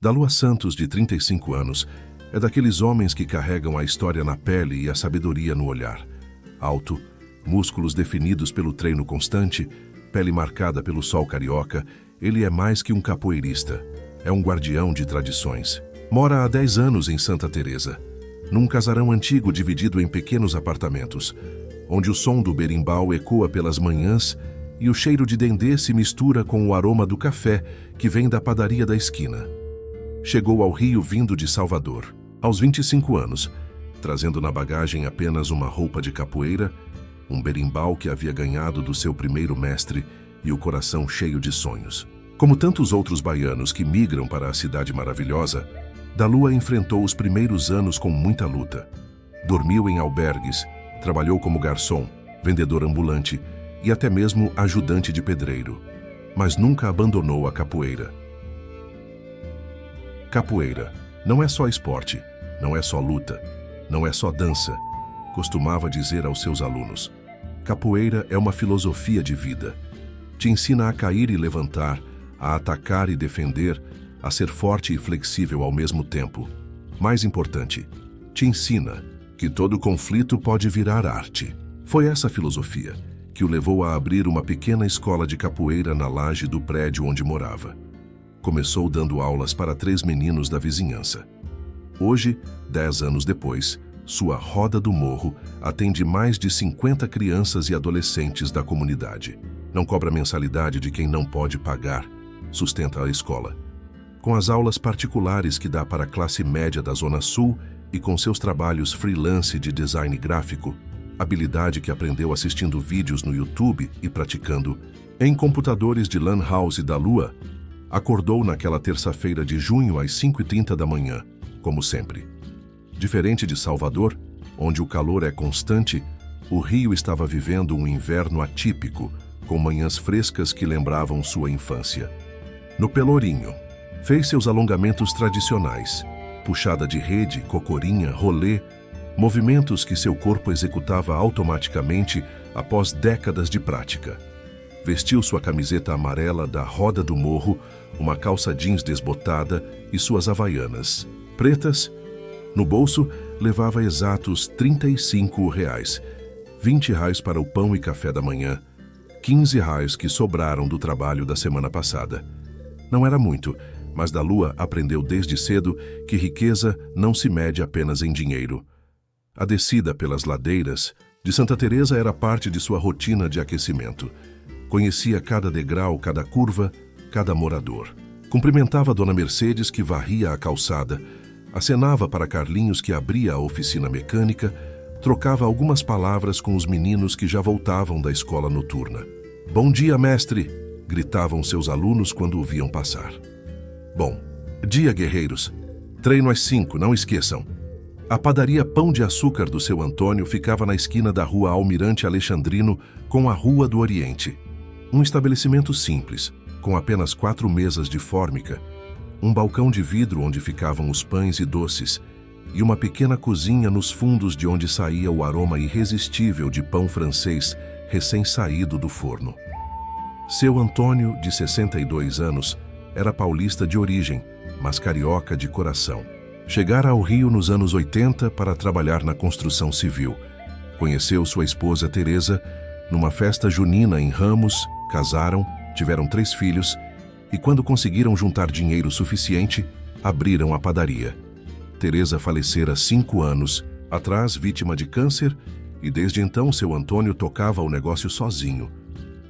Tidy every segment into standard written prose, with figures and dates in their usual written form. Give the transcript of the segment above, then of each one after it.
Dalua Santos, de 35 anos, é daqueles homens que carregam a história na pele e a sabedoria no olhar. Alto, músculos definidos pelo treino constante, pele marcada pelo sol carioca, ele é mais que um capoeirista. É um guardião de tradições. Mora há 10 anos em Santa Teresa, num casarão antigo dividido em pequenos apartamentos, onde o som do berimbau ecoa pelas manhãs e o cheiro de dendê se mistura com o aroma do café que vem da padaria da esquina. Chegou ao Rio vindo de Salvador, aos 25 anos, trazendo na bagagem apenas uma roupa de capoeira, um berimbau que havia ganhado do seu primeiro mestre e o coração cheio de sonhos. Como tantos outros baianos que migram para a cidade maravilhosa, Dalua enfrentou os primeiros anos com muita luta. Dormiu em albergues, trabalhou como garçom, vendedor ambulante e até mesmo ajudante de pedreiro, mas nunca abandonou a capoeira. Capoeira não é só esporte, não é só luta, não é só dança, costumava dizer aos seus alunos. Capoeira é uma filosofia de vida. Te ensina a cair e levantar, a atacar e defender, a ser forte e flexível ao mesmo tempo. Mais importante, te ensina que todo conflito pode virar arte. Foi essa filosofia que o levou a abrir uma pequena escola de capoeira na laje do prédio onde morava. Começou dando aulas para 3 meninos da vizinhança. Hoje, 10 anos depois, sua Roda do Morro atende mais de 50 crianças e adolescentes da comunidade. Não cobra mensalidade de quem não pode pagar, sustenta a escola. Com as aulas particulares que dá para a classe média da Zona Sul e com seus trabalhos freelance de design gráfico, habilidade que aprendeu assistindo vídeos no YouTube e praticando em computadores de Lan House da Lua, acordou naquela terça-feira de junho às 5h30 da manhã, como sempre. Diferente de Salvador, onde o calor é constante, o Rio estava vivendo um inverno atípico, com manhãs frescas que lembravam sua infância. No Pelourinho, fez seus alongamentos tradicionais, puxada de rede, cocorinha, rolê, movimentos que seu corpo executava automaticamente após décadas de prática. Vestiu sua camiseta amarela da Roda do Morro, uma calça jeans desbotada e suas havaianas pretas. No bolso, levava exatos R$ 35, R$ 20 para o pão e café da manhã, R$ 15 que sobraram do trabalho da semana passada. Não era muito, mas Dalua aprendeu desde cedo que riqueza não se mede apenas em dinheiro. A descida pelas ladeiras de Santa Teresa era parte de sua rotina de aquecimento. Conhecia cada degrau, cada curva, cada morador. Cumprimentava Dona Mercedes, que varria a calçada, acenava para Carlinhos, que abria a oficina mecânica, trocava algumas palavras com os meninos que já voltavam da escola noturna. "Bom dia, mestre!" gritavam seus alunos quando o viam passar. "Bom dia, guerreiros! Treino às 5, não esqueçam!" A padaria Pão de Açúcar do seu Antônio ficava na esquina da rua Almirante Alexandrino com a Rua do Oriente. Um estabelecimento simples, com apenas 4 mesas de fórmica, um balcão de vidro onde ficavam os pães e doces, e uma pequena cozinha nos fundos de onde saía o aroma irresistível de pão francês recém-saído do forno. Seu Antônio, de 62 anos, era paulista de origem, mas carioca de coração. Chegara ao Rio nos anos 80 para trabalhar na construção civil. Conheceu sua esposa Teresa numa festa junina em Ramos, casaram, tiveram 3 filhos e, quando conseguiram juntar dinheiro suficiente, abriram a padaria. Teresa falecera 5 anos atrás, vítima de câncer, e desde então seu Antônio tocava o negócio sozinho,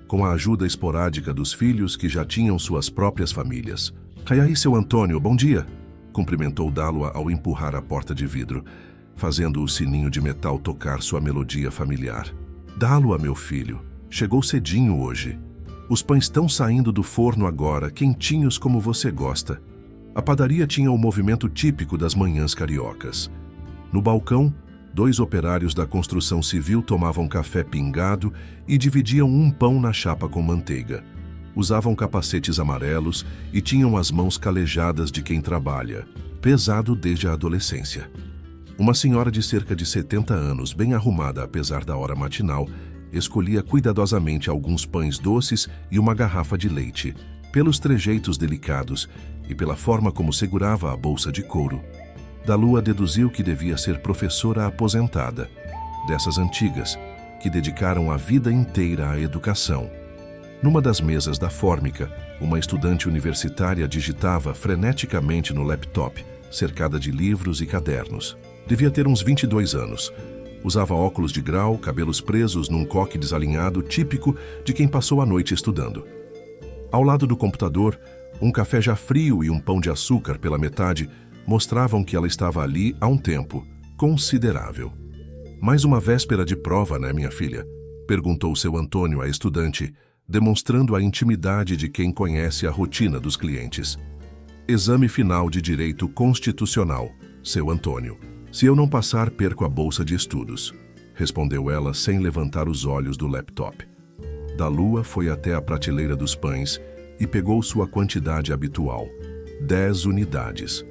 com a ajuda esporádica dos filhos que já tinham suas próprias famílias. "E aí, seu Antônio, bom dia!" cumprimentou Dalua ao empurrar a porta de vidro, fazendo o sininho de metal tocar sua melodia familiar. "Dalua, meu filho, chegou cedinho hoje. Os pães estão saindo do forno agora, quentinhos como você gosta." A padaria tinha o movimento típico das manhãs cariocas. No balcão, 2 operários da construção civil tomavam café pingado e dividiam um pão na chapa com manteiga. Usavam capacetes amarelos e tinham as mãos calejadas de quem trabalha, pesado desde a adolescência. Uma senhora de cerca de 70 anos, bem arrumada apesar da hora matinal, escolhia cuidadosamente alguns pães doces e uma garrafa de leite. Pelos trejeitos delicados e pela forma como segurava a bolsa de couro, Dalua deduziu que devia ser professora aposentada, dessas antigas, que dedicaram a vida inteira à educação. Numa das mesas da fórmica, uma estudante universitária digitava freneticamente no laptop, cercada de livros e cadernos. Devia ter uns 22 anos. Usava óculos de grau, cabelos presos num coque desalinhado típico de quem passou a noite estudando. Ao lado do computador, um café já frio e um pão de açúcar pela metade mostravam que ela estava ali há um tempo considerável. Mais uma véspera de prova, né, minha filha? Perguntou seu Antônio à estudante, demonstrando a intimidade de quem conhece a rotina dos clientes. Exame final de Direito Constitucional, seu Antônio. Se eu não passar, perco a bolsa de estudos, respondeu ela sem levantar os olhos do laptop. Dalua foi até a prateleira dos pães e pegou sua quantidade habitual, 10 unidades.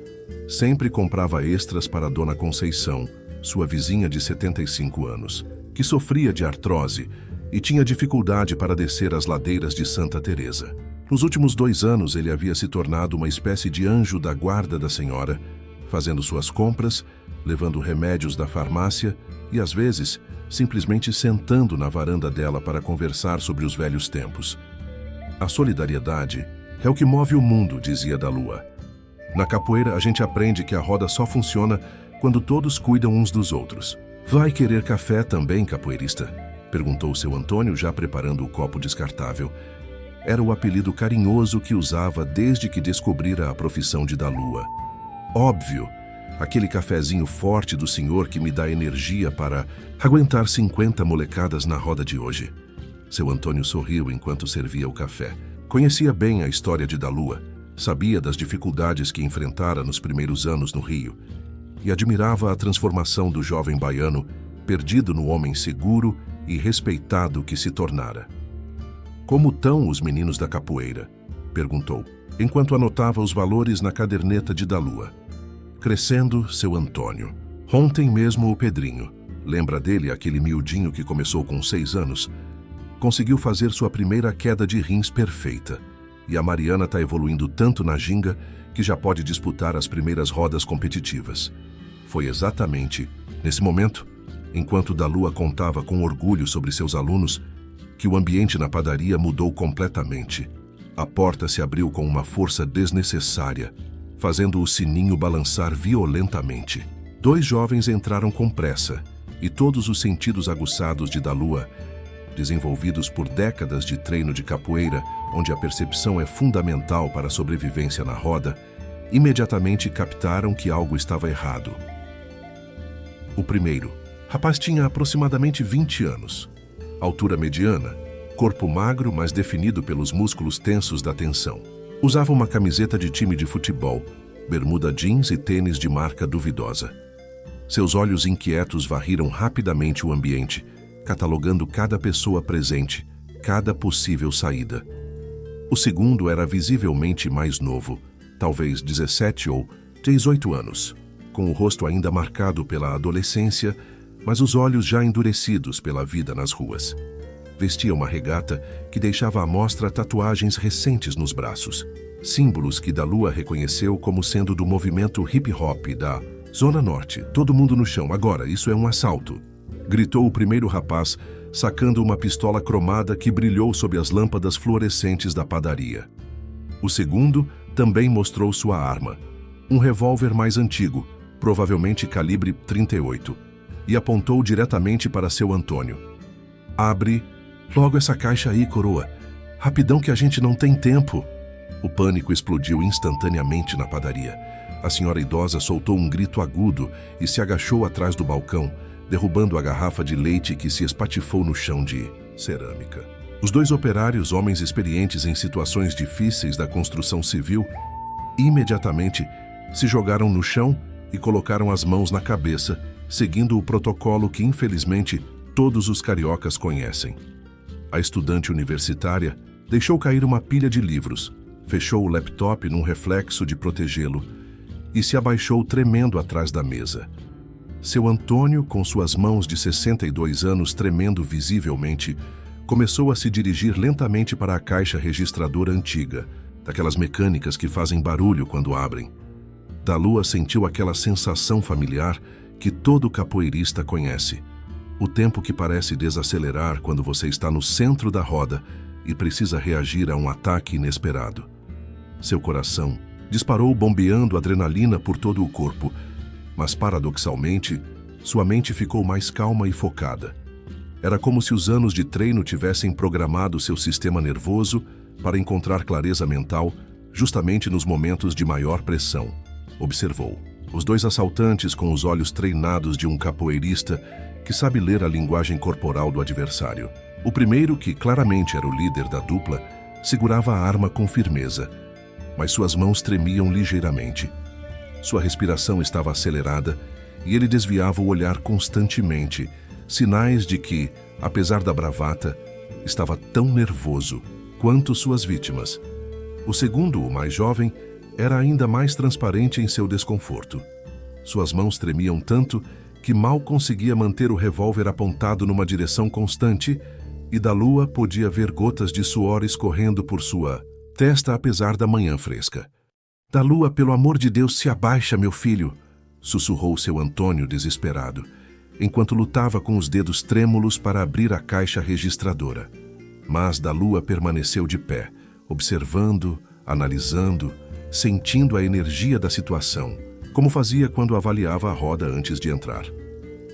Sempre comprava extras para Dona Conceição, sua vizinha de 75 anos, que sofria de artrose e tinha dificuldade para descer as ladeiras de Santa Teresa. Nos últimos 2 anos, ele havia se tornado uma espécie de anjo da guarda da senhora, fazendo suas compras, levando remédios da farmácia e, às vezes, simplesmente sentando na varanda dela para conversar sobre os velhos tempos. A solidariedade é o que move o mundo, dizia Dalua. Na capoeira, a gente aprende que a roda só funciona quando todos cuidam uns dos outros. Vai querer café também, capoeirista? Perguntou seu Antônio, já preparando o copo descartável. Era o apelido carinhoso que usava desde que descobrira a profissão de Dalua. Óbvio, aquele cafezinho forte do senhor que me dá energia para aguentar 50 molecadas na roda de hoje. Seu Antônio sorriu enquanto servia o café. Conhecia bem a história de Dalua, sabia das dificuldades que enfrentara nos primeiros anos no Rio e admirava a transformação do jovem baiano, perdido no homem seguro e respeitado que se tornara. Como estão os meninos da capoeira? Perguntou, enquanto anotava os valores na caderneta de Dalua. Crescendo, seu Antônio. Ontem mesmo o Pedrinho, lembra dele aquele miudinho que começou com 6 anos? Conseguiu fazer sua primeira queda de rins perfeita. E a Mariana está evoluindo tanto na ginga que já pode disputar as primeiras rodas competitivas. Foi exatamente nesse momento, enquanto Dalua contava com orgulho sobre seus alunos, que o ambiente na padaria mudou completamente. A porta se abriu com uma força desnecessária, fazendo o sininho balançar violentamente. 2 jovens entraram com pressa, e todos os sentidos aguçados de Dalua, desenvolvidos por décadas de treino de capoeira, onde a percepção é fundamental para a sobrevivência na roda, imediatamente captaram que algo estava errado. O primeiro, rapaz tinha aproximadamente 20 anos, altura mediana, corpo magro, mas definido pelos músculos tensos da tensão. Usava uma camiseta de time de futebol, bermuda jeans e tênis de marca duvidosa. Seus olhos inquietos varriram rapidamente o ambiente, catalogando cada pessoa presente, cada possível saída. O segundo era visivelmente mais novo, talvez 17 ou 18 anos, com o rosto ainda marcado pela adolescência, mas os olhos já endurecidos pela vida nas ruas. Vestia uma regata que deixava à mostra tatuagens recentes nos braços, símbolos que Dalua reconheceu como sendo do movimento hip-hop da Zona Norte. Todo mundo no chão, agora, isso é um assalto! Gritou o primeiro rapaz, sacando uma pistola cromada que brilhou sob as lâmpadas fluorescentes da padaria. O segundo também mostrou sua arma, um revólver mais antigo, provavelmente calibre 38, e apontou diretamente para seu Antônio. Abre logo essa caixa aí, coroa. Rapidão que a gente não tem tempo. O pânico explodiu instantaneamente na padaria. A senhora idosa soltou um grito agudo e se agachou atrás do balcão, derrubando a garrafa de leite que se espatifou no chão de cerâmica. Os 2 operários, homens experientes em situações difíceis da construção civil, imediatamente se jogaram no chão e colocaram as mãos na cabeça, seguindo o protocolo que, infelizmente, todos os cariocas conhecem. A estudante universitária deixou cair uma pilha de livros, fechou o laptop num reflexo de protegê-lo e se abaixou tremendo atrás da mesa. Seu Antônio, com suas mãos de 62 anos tremendo visivelmente, começou a se dirigir lentamente para a caixa registradora antiga, daquelas mecânicas que fazem barulho quando abrem. Dalua sentiu aquela sensação familiar que todo capoeirista conhece. O tempo que parece desacelerar quando você está no centro da roda e precisa reagir a um ataque inesperado. Seu coração disparou bombeando adrenalina por todo o corpo, mas paradoxalmente, sua mente ficou mais calma e focada. Era como se os anos de treino tivessem programado seu sistema nervoso para encontrar clareza mental justamente nos momentos de maior pressão. Observou os dois assaltantes com os olhos treinados de um capoeirista que sabe ler a linguagem corporal do adversário. O primeiro, que claramente era o líder da dupla, segurava a arma com firmeza, mas suas mãos tremiam ligeiramente. Sua respiração estava acelerada e ele desviava o olhar constantemente, sinais de que, apesar da bravata, estava tão nervoso quanto suas vítimas. O segundo, o mais jovem, era ainda mais transparente em seu desconforto. Suas mãos tremiam tanto que mal conseguia manter o revólver apontado numa direção constante, e Dalua podia ver gotas de suor escorrendo por sua testa apesar da manhã fresca. "Dalua, pelo amor de Deus, se abaixa, meu filho", sussurrou seu Antônio desesperado, enquanto lutava com os dedos trêmulos para abrir a caixa registradora. Mas Dalua permaneceu de pé, observando, analisando, sentindo a energia da situação, como fazia quando avaliava a roda antes de entrar.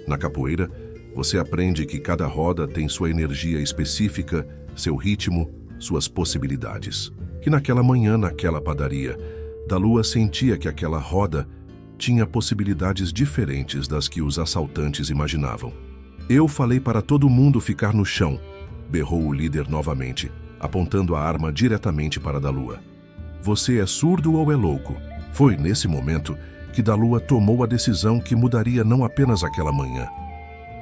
Na capoeira, você aprende que cada roda tem sua energia específica, seu ritmo, suas possibilidades. E naquela manhã, naquela padaria, Dalua sentia que aquela roda tinha possibilidades diferentes das que os assaltantes imaginavam. "Eu falei para todo mundo ficar no chão", berrou o líder novamente, apontando a arma diretamente para Dalua. "Você é surdo ou é louco?" Foi nesse momento que Dalua tomou a decisão que mudaria não apenas aquela manhã,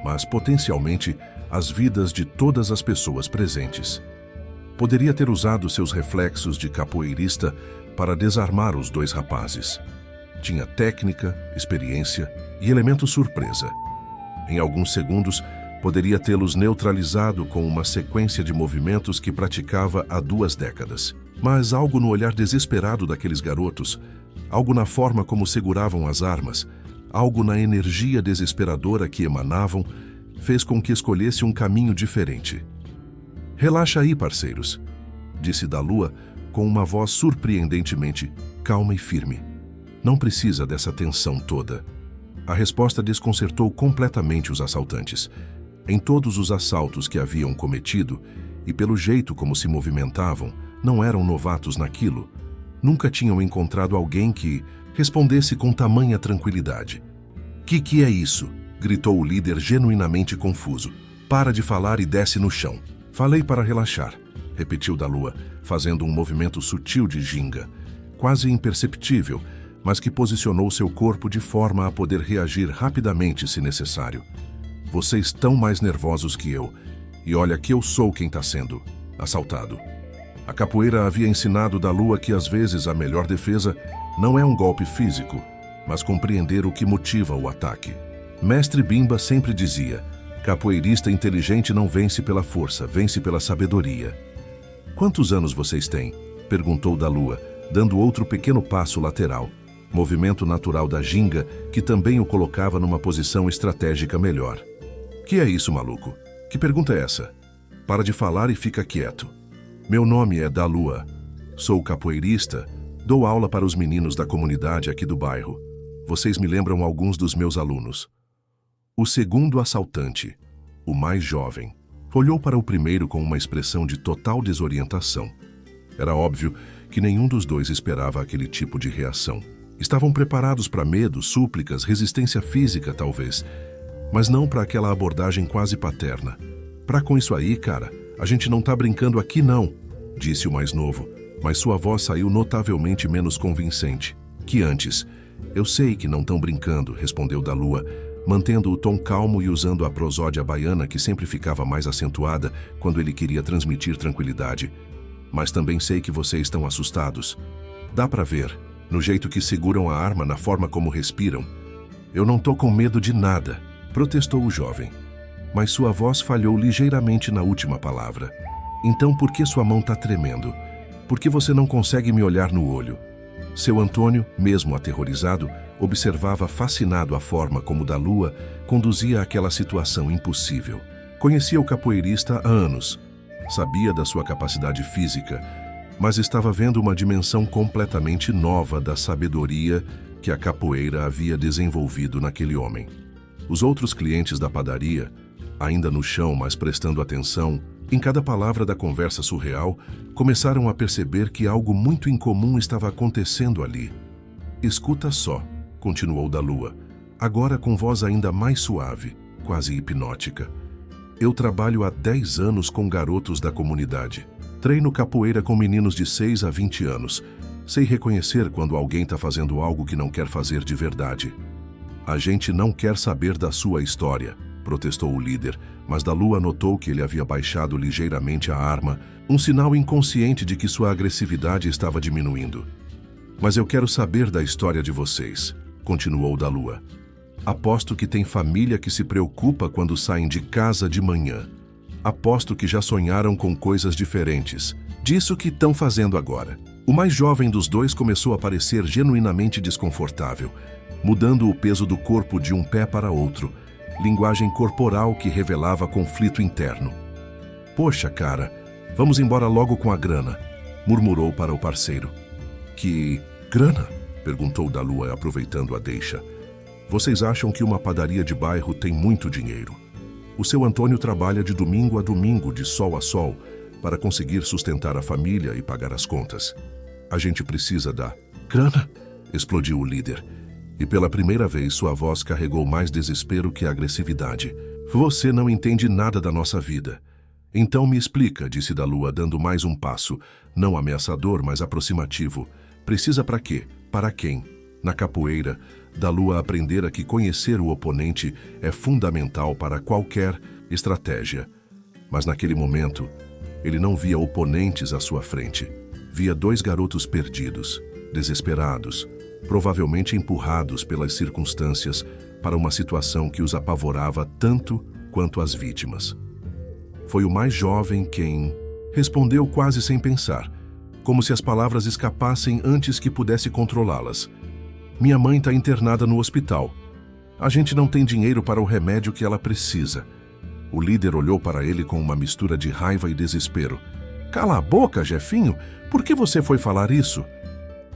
mas potencialmente as vidas de todas as pessoas presentes. Poderia ter usado seus reflexos de capoeirista para desarmar os dois rapazes. Tinha técnica, experiência e elemento surpresa. Em alguns segundos, poderia tê-los neutralizado com uma sequência de movimentos que praticava há 2 décadas. Mas algo no olhar desesperado daqueles garotos, algo na forma como seguravam as armas, algo na energia desesperadora que emanavam, fez com que escolhesse um caminho diferente. "Relaxa aí, parceiros", disse Dalua com uma voz surpreendentemente calma e firme. "Não precisa dessa tensão toda." A resposta desconcertou completamente os assaltantes. Em todos os assaltos que haviam cometido, e pelo jeito como se movimentavam, não eram novatos naquilo. Nunca tinham encontrado alguém que respondesse com tamanha tranquilidade. Que é isso?" gritou o líder genuinamente confuso. "Para de falar e desce no chão." "Falei para relaxar", repetiu Dalua, fazendo um movimento sutil de ginga, quase imperceptível, mas que posicionou seu corpo de forma a poder reagir rapidamente se necessário. "Vocês estão mais nervosos que eu, e olha que eu sou quem está sendo assaltado." A capoeira havia ensinado Dalua que às vezes a melhor defesa não é um golpe físico, mas compreender o que motiva o ataque. Mestre Bimba sempre dizia: "Capoeirista inteligente não vence pela força, vence pela sabedoria." "Quantos anos vocês têm?" perguntou Dalua, dando outro pequeno passo lateral, movimento natural da ginga que também o colocava numa posição estratégica melhor. "Que é isso, maluco? Que pergunta é essa? Para de falar e fica quieto." "Meu nome é Dalua. Sou capoeirista, dou aula para os meninos da comunidade aqui do bairro. Vocês me lembram alguns dos meus alunos." O segundo assaltante, o mais jovem, olhou para o primeiro com uma expressão de total desorientação. Era óbvio que nenhum dos dois esperava aquele tipo de reação. Estavam preparados para medo, súplicas, resistência física, talvez, mas não para aquela abordagem quase paterna. "Pra com isso aí, cara, a gente não tá brincando aqui não", disse o mais novo, mas sua voz saiu notavelmente menos convincente que antes. "Eu sei que não estão brincando", respondeu Dalua, mantendo o tom calmo e usando a prosódia baiana que sempre ficava mais acentuada quando ele queria transmitir tranquilidade. "Mas também sei que vocês estão assustados. Dá pra ver, no jeito que seguram a arma, na forma como respiram." "Eu não tô com medo de nada", protestou o jovem, mas sua voz falhou ligeiramente na última palavra. "Então por que sua mão tá tremendo?" Por que você não consegue me olhar no olho? Seu Antônio, mesmo aterrorizado, observava fascinado a forma como Dalua conduzia aquela situação impossível. Conhecia o capoeirista há anos, sabia da sua capacidade física, mas estava vendo uma dimensão completamente nova da sabedoria que a capoeira havia desenvolvido naquele homem. Os outros clientes da padaria, ainda no chão, mas prestando atenção em cada palavra da conversa surreal, começaram a perceber que algo muito incomum estava acontecendo ali. Escuta só, continuou Dalua, agora com voz ainda mais suave, quase hipnótica. Eu trabalho há 10 anos com garotos da comunidade. Treino capoeira com meninos de 6 a 20 anos. Sei reconhecer quando alguém está fazendo algo que não quer fazer de verdade. A gente não quer saber da sua história, protestou o líder, mas Dalua notou que ele havia baixado ligeiramente a arma, um sinal inconsciente de que sua agressividade estava diminuindo. Mas eu quero saber da história de vocês, continuou Dalua. Aposto que tem família que se preocupa quando saem de casa de manhã. Aposto que já sonharam com coisas diferentes, disso que estão fazendo agora. O mais jovem dos dois começou a parecer genuinamente desconfortável, mudando o peso do corpo de um pé para outro, linguagem corporal que revelava conflito interno. Poxa, cara, vamos embora logo com a grana, murmurou para o parceiro. Que grana? Perguntou Dalua, aproveitando a deixa. Vocês acham que uma padaria de bairro tem muito dinheiro? O seu Antônio trabalha de domingo a domingo, de sol a sol, para conseguir sustentar a família e pagar as contas. A gente precisa da grana, explodiu o líder. E pela primeira vez sua voz carregou mais desespero que agressividade. Você não entende nada da nossa vida. Então me explica, disse Dalua, dando mais um passo, não ameaçador, mas aproximativo. Precisa para quê? Para quem? Na capoeira, Dalua aprendera que conhecer o oponente é fundamental para qualquer estratégia. Mas naquele momento, ele não via oponentes à sua frente. Via 2 garotos perdidos, desesperados, provavelmente empurrados pelas circunstâncias para uma situação que os apavorava tanto quanto as vítimas. Foi o mais jovem quem respondeu quase sem pensar, como se as palavras escapassem antes que pudesse controlá-las. Minha mãe está internada no hospital. A gente não tem dinheiro para o remédio que ela precisa. O líder olhou para ele com uma mistura de raiva e desespero. Cala a boca, Jefinho! Por que você foi falar isso?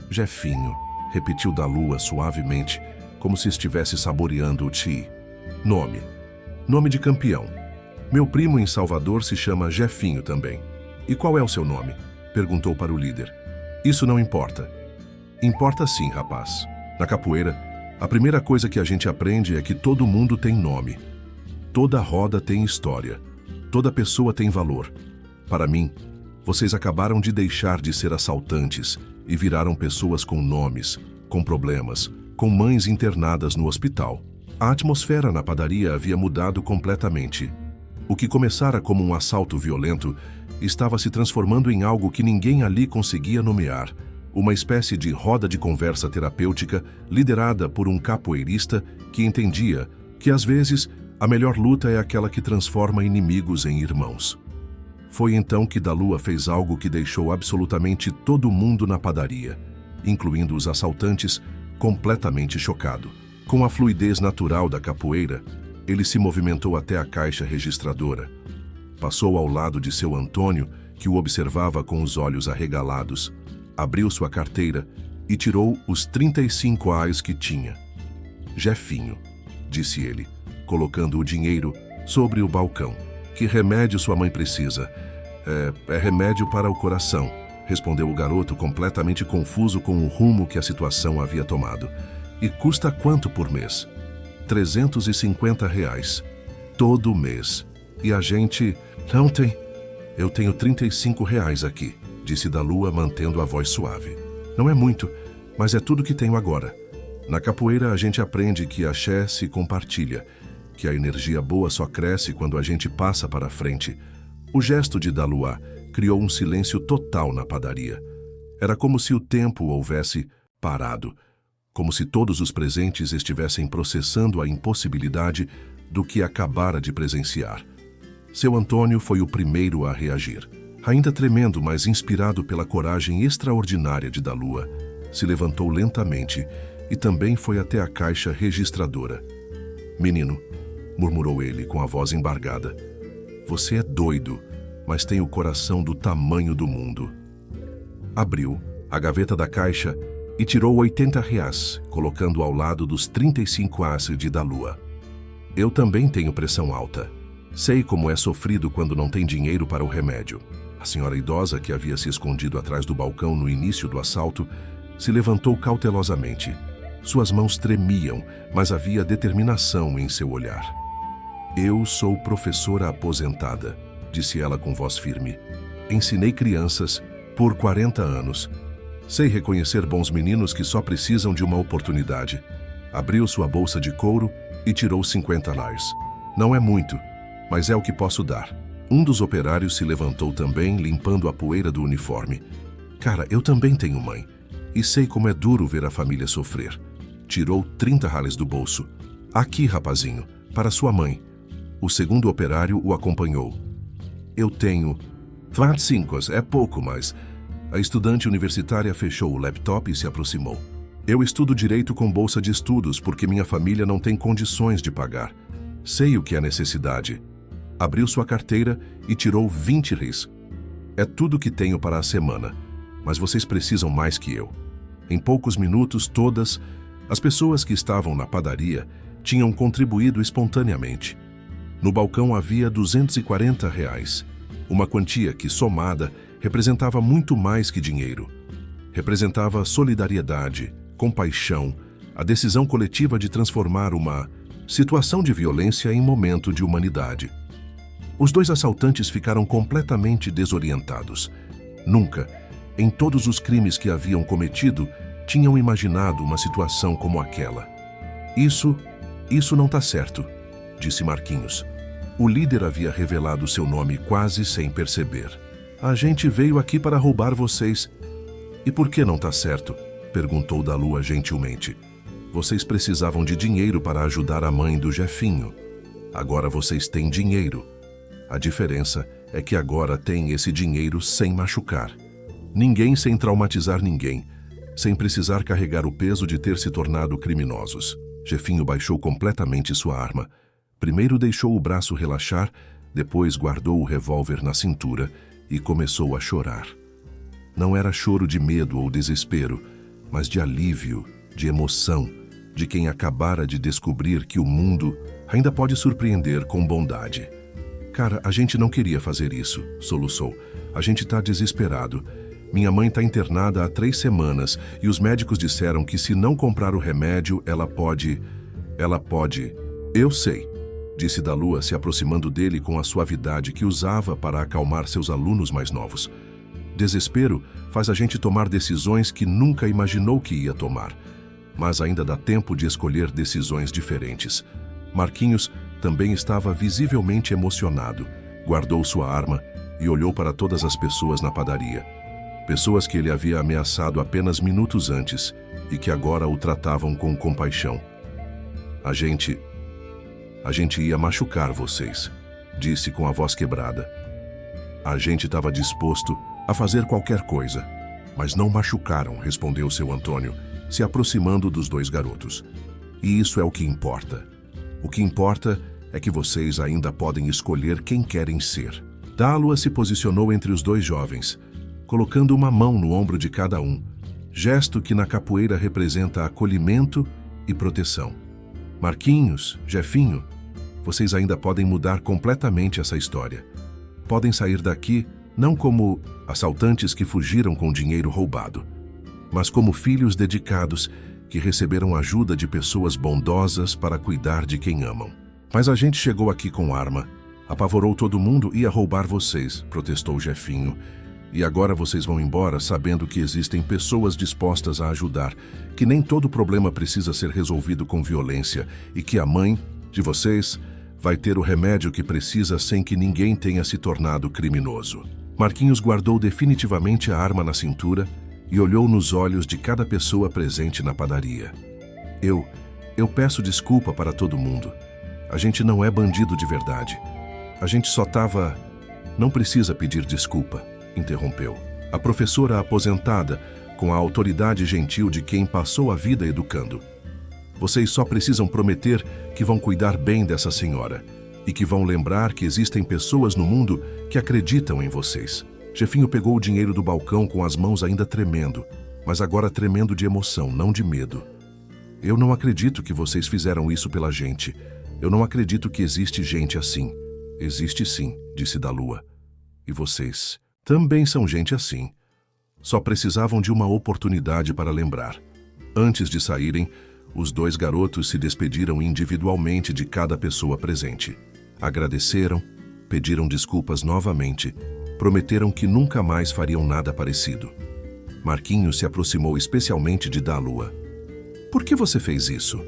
Jefinho, repetiu Dalua suavemente, como se estivesse saboreando o ti. Nome. Nome de campeão. Meu primo em Salvador se chama Jefinho também. E qual é o seu nome? Perguntou para o líder. Isso não importa. Importa sim, rapaz. Na capoeira, a primeira coisa que a gente aprende é que todo mundo tem nome. Toda roda tem história. Toda pessoa tem valor. Para mim, vocês acabaram de deixar de ser assaltantes e viraram pessoas com nomes, com problemas, com mães internadas no hospital. A atmosfera na padaria havia mudado completamente. O que começara como um assalto violento estava se transformando em algo que ninguém ali conseguia nomear. Uma espécie de roda de conversa terapêutica liderada por um capoeirista que entendia que, às vezes, a melhor luta é aquela que transforma inimigos em irmãos. Foi então que Dalua fez algo que deixou absolutamente todo mundo na padaria, incluindo os assaltantes, completamente chocado. Com a fluidez natural da capoeira, ele se movimentou até a caixa registradora. Passou ao lado de seu Antônio, que o observava com os olhos arregalados, abriu sua carteira e tirou os 35 reais que tinha. Jefinho, disse ele, colocando o dinheiro sobre o balcão. Que remédio sua mãe precisa? É remédio para o coração, respondeu o garoto, completamente confuso com o rumo que a situação havia tomado. E custa quanto por mês? 350 reais. Todo mês. E a gente não tem. Eu tenho 35 reais aqui, disse Dalua, mantendo a voz suave. Não é muito, mas é tudo que tenho agora. Na capoeira a gente aprende que a axé se compartilha, que a energia boa só cresce quando a gente passa para frente. O gesto de Dalua criou um silêncio total na padaria. Era como se o tempo houvesse parado, como se todos os presentes estivessem processando a impossibilidade do que acabara de presenciar. Seu Antônio foi o primeiro a reagir. Ainda tremendo, mas inspirado pela coragem extraordinária de Dalua, se levantou lentamente e também foi até a caixa registradora. "Menino", murmurou ele com a voz embargada, "você é doido, mas tem o coração do tamanho do mundo." Abriu a gaveta da caixa e tirou R$ 80, colocando ao lado dos 35 as de Dalua. "Eu também tenho pressão alta. Sei como é sofrido quando não tem dinheiro para o remédio." A senhora idosa, que havia se escondido atrás do balcão no início do assalto, se levantou cautelosamente. Suas mãos tremiam, mas havia determinação em seu olhar. "Eu sou professora aposentada", disse ela com voz firme. "Ensinei crianças por 40 anos. Sei reconhecer bons meninos que só precisam de uma oportunidade." Abriu sua bolsa de couro e tirou 50 lars. "Não é muito, mas é o que posso dar." Um dos operários se levantou também, limpando a poeira do uniforme. "Cara, eu também tenho mãe, e sei como é duro ver a família sofrer." Tirou 30 rales do bolso. "Aqui, rapazinho, para sua mãe." O segundo operário o acompanhou. "Eu tenho 25, é pouco, mas..." A estudante universitária fechou o laptop e se aproximou. "Eu estudo direito com bolsa de estudos porque minha família não tem condições de pagar. Sei o que é necessidade." Abriu sua carteira e tirou 20 ris. "É tudo que tenho para a semana, mas vocês precisam mais que eu." Em poucos minutos, todas as pessoas que estavam na padaria tinham contribuído espontaneamente. No balcão havia R$ 240, uma quantia que, somada, representava muito mais que dinheiro. Representava solidariedade, compaixão, a decisão coletiva de transformar uma situação de violência em momento de humanidade. Os dois assaltantes ficaram completamente desorientados. Nunca, em todos os crimes que haviam cometido, tinham imaginado uma situação como aquela. Isso não tá certo", disse Marquinhos. O líder havia revelado seu nome quase sem perceber. "A gente veio aqui para roubar vocês." "E por que não tá certo?" perguntou Dalua gentilmente. "Vocês precisavam de dinheiro para ajudar a mãe do Jefinho. Agora vocês têm dinheiro. A diferença é que agora tem esse dinheiro sem machucar. Ninguém sem traumatizar ninguém, sem precisar carregar o peso de ter se tornado criminosos." Jefinho baixou completamente sua arma. Primeiro deixou o braço relaxar, depois guardou o revólver na cintura e começou a chorar. Não era choro de medo ou desespero, mas de alívio, de emoção, de quem acabara de descobrir que o mundo ainda pode surpreender com bondade. "Cara, a gente não queria fazer isso", soluçou. "A gente tá desesperado. Minha mãe tá internada há 3 semanas e os médicos disseram que se não comprar o remédio, ela pode... "Eu sei", disse Dalua, se aproximando dele com a suavidade que usava para acalmar seus alunos mais novos. "Desespero faz a gente tomar decisões que nunca imaginou que ia tomar. Mas ainda dá tempo de escolher decisões diferentes." Marquinhos também estava visivelmente emocionado. Guardou sua arma e olhou para todas as pessoas na padaria. Pessoas que ele havia ameaçado apenas minutos antes e que agora o tratavam com compaixão. A gente ia machucar vocês", disse com a voz quebrada. "A gente estava disposto a fazer qualquer coisa, mas não machucaram", respondeu seu Antônio, se aproximando dos dois garotos. "E isso é o que importa. O que importa é que vocês ainda podem escolher quem querem ser." Dalua se posicionou entre os dois jovens, colocando uma mão no ombro de cada um, gesto que na capoeira representa acolhimento e proteção. "Marquinhos, Jefinho, vocês ainda podem mudar completamente essa história. Podem sair daqui não como assaltantes que fugiram com dinheiro roubado, mas como filhos dedicados que receberam ajuda de pessoas bondosas para cuidar de quem amam." "Mas a gente chegou aqui com arma, apavorou todo mundo e ia roubar vocês", protestou Jefinho. "E agora vocês vão embora sabendo que existem pessoas dispostas a ajudar, que nem todo problema precisa ser resolvido com violência e que a mãe de vocês vai ter o remédio que precisa sem que ninguém tenha se tornado criminoso." Marquinhos guardou definitivamente a arma na cintura e olhou nos olhos de cada pessoa presente na padaria. Eu peço desculpa para todo mundo. A gente não é bandido de verdade. A gente só tava... Não precisa pedir desculpa." interrompeu. A professora aposentada, com a autoridade gentil de quem passou a vida educando. Vocês só precisam prometer que vão cuidar bem dessa senhora e que vão lembrar que existem pessoas no mundo que acreditam em vocês. Jefinho pegou o dinheiro do balcão com as mãos ainda tremendo, mas agora tremendo de emoção, não de medo. Eu não acredito que vocês fizeram isso pela gente. Eu não acredito que existe gente assim. Existe sim, disse Dalua. E vocês também são gente assim. Só precisavam de uma oportunidade para lembrar. Antes de saírem, os 2 garotos se despediram individualmente de cada pessoa presente. Agradeceram, pediram desculpas novamente, prometeram que nunca mais fariam nada parecido. Marquinhos se aproximou especialmente de Dalua. Por que você fez isso?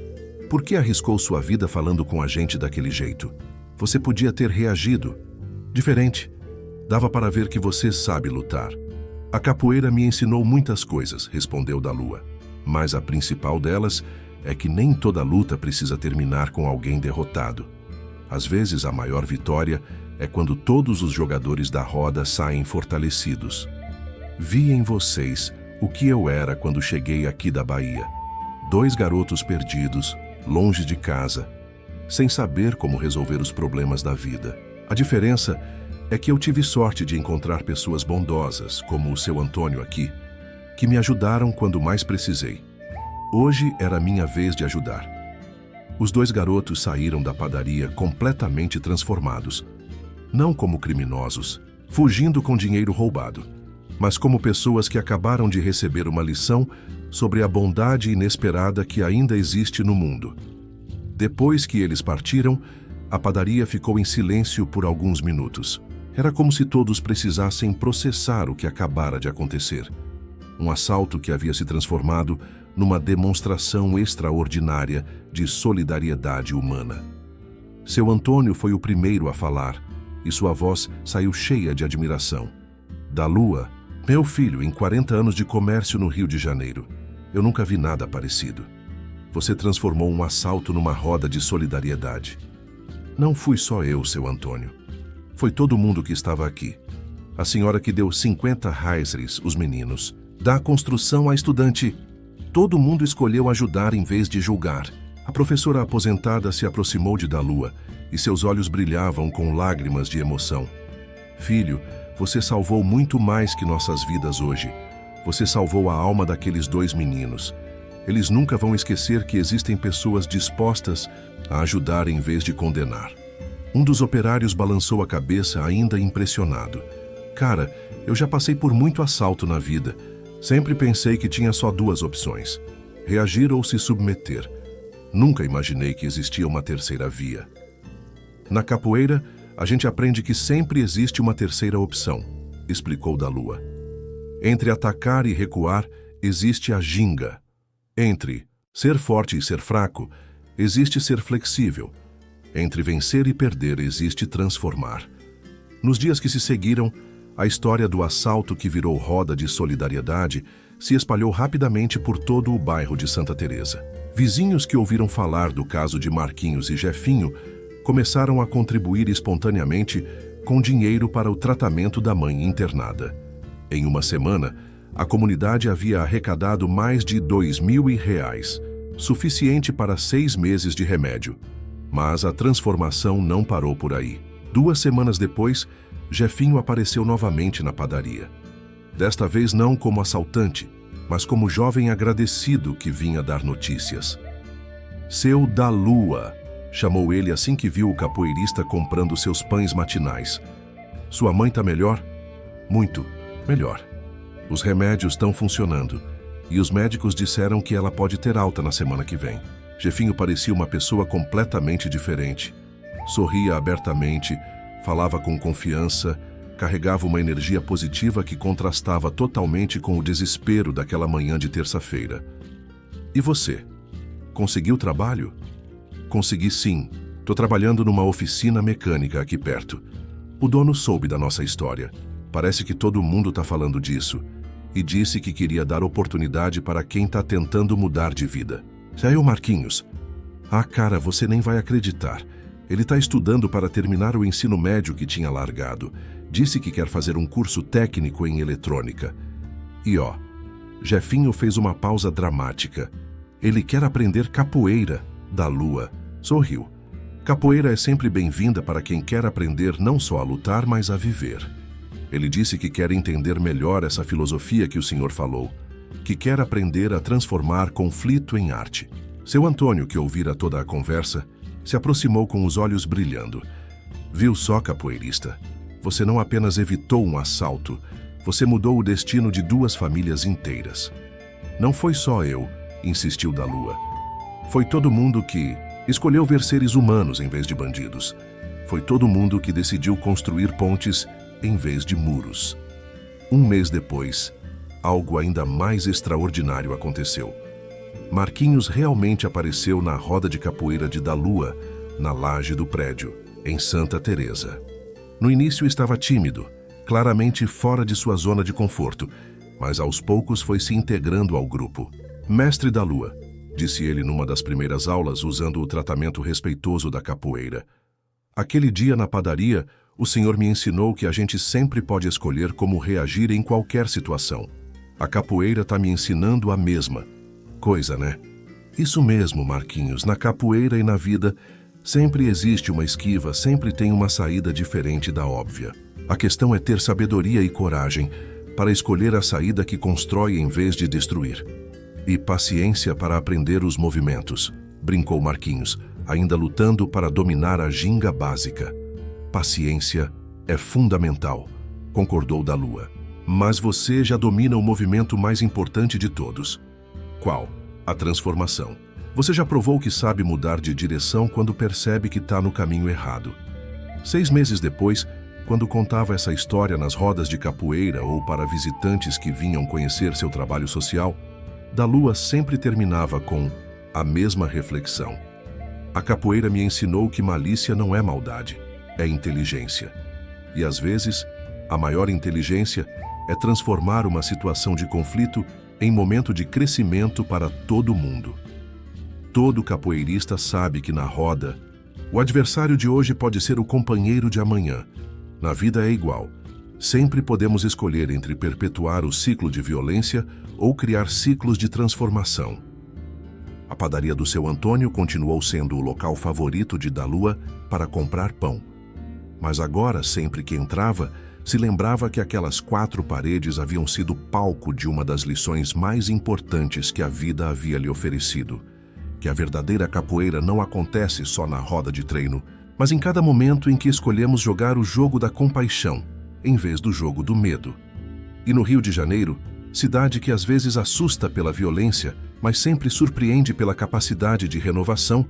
Por que arriscou sua vida falando com a gente daquele jeito? Você podia ter reagido. Diferente. Dava para ver que você sabe lutar. A capoeira me ensinou muitas coisas, respondeu Dalua. Mas a principal delas é que nem toda luta precisa terminar com alguém derrotado. Às vezes, a maior vitória é quando todos os jogadores da roda saem fortalecidos. Vi em vocês o que eu era quando cheguei aqui da Bahia. 2 garotos perdidos, longe de casa, sem saber como resolver os problemas da vida. A diferença é que eu tive sorte de encontrar pessoas bondosas, como o seu Antônio aqui, que me ajudaram quando mais precisei. Hoje era minha vez de ajudar. Os 2 garotos saíram da padaria completamente transformados. Não como criminosos, fugindo com dinheiro roubado, mas como pessoas que acabaram de receber uma lição sobre a bondade inesperada que ainda existe no mundo. Depois que eles partiram, a padaria ficou em silêncio por alguns minutos. Era como se todos precisassem processar o que acabara de acontecer. Um assalto que havia se transformado numa demonstração extraordinária de solidariedade humana. Seu Antônio foi o primeiro a falar, e sua voz saiu cheia de admiração. Dalua, meu filho, em 40 anos de comércio no Rio de Janeiro, eu nunca vi nada parecido. Você transformou um assalto numa roda de solidariedade. Não fui só eu, seu Antônio. Foi todo mundo que estava aqui. A senhora que deu 50 reais, os meninos. Da construção à estudante. Todo mundo escolheu ajudar em vez de julgar. A professora aposentada se aproximou de Dalua e seus olhos brilhavam com lágrimas de emoção. Filho, você salvou muito mais que nossas vidas hoje. Você salvou a alma daqueles 2 meninos. Eles nunca vão esquecer que existem pessoas dispostas a ajudar em vez de condenar. Um dos operários balançou a cabeça ainda impressionado. Cara, eu já passei por muito assalto na vida. Sempre pensei que tinha só 2 opções: reagir ou se submeter. Nunca imaginei que existia uma terceira via. Na capoeira, a gente aprende que sempre existe uma terceira opção, explicou Dalua. Entre atacar e recuar, existe a ginga. Entre ser forte e ser fraco, existe ser flexível. Entre vencer e perder, existe transformar. Nos dias que se seguiram, a história do assalto que virou roda de solidariedade se espalhou rapidamente por todo o bairro de Santa Teresa. Vizinhos que ouviram falar do caso de Marquinhos e Jefinho começaram a contribuir espontaneamente com dinheiro para o tratamento da mãe internada. Em uma semana, a comunidade havia arrecadado mais de 2.000 reais, suficiente para 6 meses de remédio. Mas a transformação não parou por aí. 2 semanas depois, Jefinho apareceu novamente na padaria. Desta vez não como assaltante, mas como jovem agradecido que vinha dar notícias. Seu Dalua, chamou ele assim que viu o capoeirista comprando seus pães matinais. Sua mãe tá melhor? Muito melhor. Os remédios estão funcionando e os médicos disseram que ela pode ter alta na semana que vem. Jefinho parecia uma pessoa completamente diferente. Sorria abertamente, falava com confiança, carregava uma energia positiva que contrastava totalmente com o desespero daquela manhã de terça-feira. E você? Conseguiu trabalho? Consegui sim. Tô trabalhando numa oficina mecânica aqui perto. O dono soube da nossa história. Parece que todo mundo tá falando disso. E disse que queria dar oportunidade para quem tá tentando mudar de vida. Saiu Marquinhos. Ah, cara, você nem vai acreditar. Ele tá estudando para terminar o ensino médio que tinha largado. Disse que quer fazer um curso técnico em eletrônica. E Jefinho fez uma pausa dramática. Ele quer aprender capoeira, da Lua. Sorriu. Capoeira é sempre bem-vinda para quem quer aprender não só a lutar, mas a viver. Ele disse que quer entender melhor essa filosofia que o senhor falou, que quer aprender a transformar conflito em arte. Seu Antônio, que ouvira toda a conversa, se aproximou com os olhos brilhando. Viu só, capoeirista? Você não apenas evitou um assalto, você mudou o destino de 2 famílias inteiras. Não foi só eu, insistiu da Lua. Foi todo mundo que escolheu ver seres humanos em vez de bandidos. Foi todo mundo que decidiu construir pontes em vez de muros. Um mês depois, algo ainda mais extraordinário aconteceu. Marquinhos realmente apareceu na roda de capoeira de da Lua, na laje do prédio, em Santa Teresa. No início estava tímido, claramente fora de sua zona de conforto, mas aos poucos foi se integrando ao grupo. Mestre da Lua, disse ele numa das primeiras aulas usando o tratamento respeitoso da capoeira. Aquele dia na padaria, o senhor me ensinou que a gente sempre pode escolher como reagir em qualquer situação. A capoeira está me ensinando a mesma coisa, né? Isso mesmo, Marquinhos. Na capoeira e na vida, sempre existe uma esquiva, sempre tem uma saída diferente da óbvia. A questão é ter sabedoria e coragem para escolher a saída que constrói em vez de destruir. E paciência para aprender os movimentos, brincou Marquinhos, ainda lutando para dominar a ginga básica. Paciência é fundamental, concordou da Lua. Mas você já domina o movimento mais importante de todos. Qual? A transformação. Você já provou que sabe mudar de direção quando percebe que está no caminho errado. 6 meses depois, quando contava essa história nas rodas de capoeira ou para visitantes que vinham conhecer seu trabalho social, da Lua sempre terminava com a mesma reflexão. A capoeira me ensinou que malícia não é maldade, é inteligência. E às vezes, a maior inteligência é transformar uma situação de conflito em momento de crescimento para todo mundo. Todo capoeirista sabe que na roda, o adversário de hoje pode ser o companheiro de amanhã. Na vida é igual. Sempre podemos escolher entre perpetuar o ciclo de violência ou criar ciclos de transformação. A padaria do seu Antônio continuou sendo o local favorito de da Lua para comprar pão. Mas agora, sempre que entrava, se lembrava que aquelas 4 paredes haviam sido palco de uma das lições mais importantes que a vida havia lhe oferecido. Que a verdadeira capoeira não acontece só na roda de treino, mas em cada momento em que escolhemos jogar o jogo da compaixão, em vez do jogo do medo. E no Rio de Janeiro, cidade que às vezes assusta pela violência, mas sempre surpreende pela capacidade de renovação,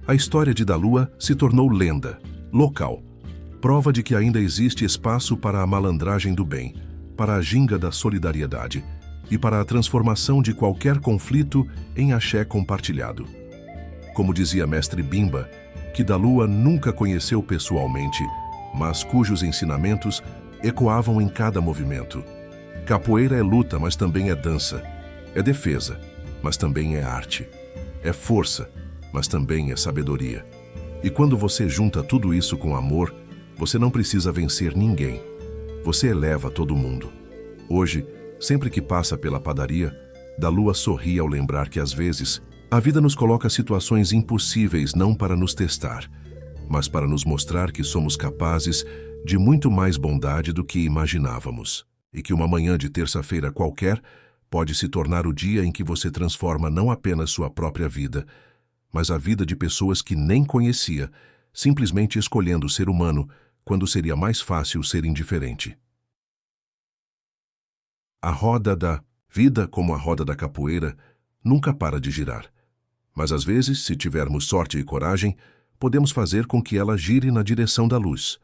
a história de da Lua se tornou lenda, local. Prova de que ainda existe espaço para a malandragem do bem, para a ginga da solidariedade e para a transformação de qualquer conflito em axé compartilhado. Como dizia mestre Bimba, que da Lua nunca conheceu pessoalmente, mas cujos ensinamentos ecoavam em cada movimento. Capoeira é luta, mas também é dança. É defesa, mas também é arte. É força, mas também é sabedoria. E quando você junta tudo isso com amor, você não precisa vencer ninguém. Você eleva todo mundo. Hoje, sempre que passa pela padaria, da Lua sorri ao lembrar que às vezes a vida nos coloca situações impossíveis não para nos testar, mas para nos mostrar que somos capazes de muito mais bondade do que imaginávamos. E que uma manhã de terça-feira qualquer pode se tornar o dia em que você transforma não apenas sua própria vida, mas a vida de pessoas que nem conhecia, simplesmente escolhendo ser humano quando seria mais fácil ser indiferente. A roda da vida, como a roda da capoeira, nunca para de girar. Mas às vezes, se tivermos sorte e coragem, podemos fazer com que ela gire na direção da luz.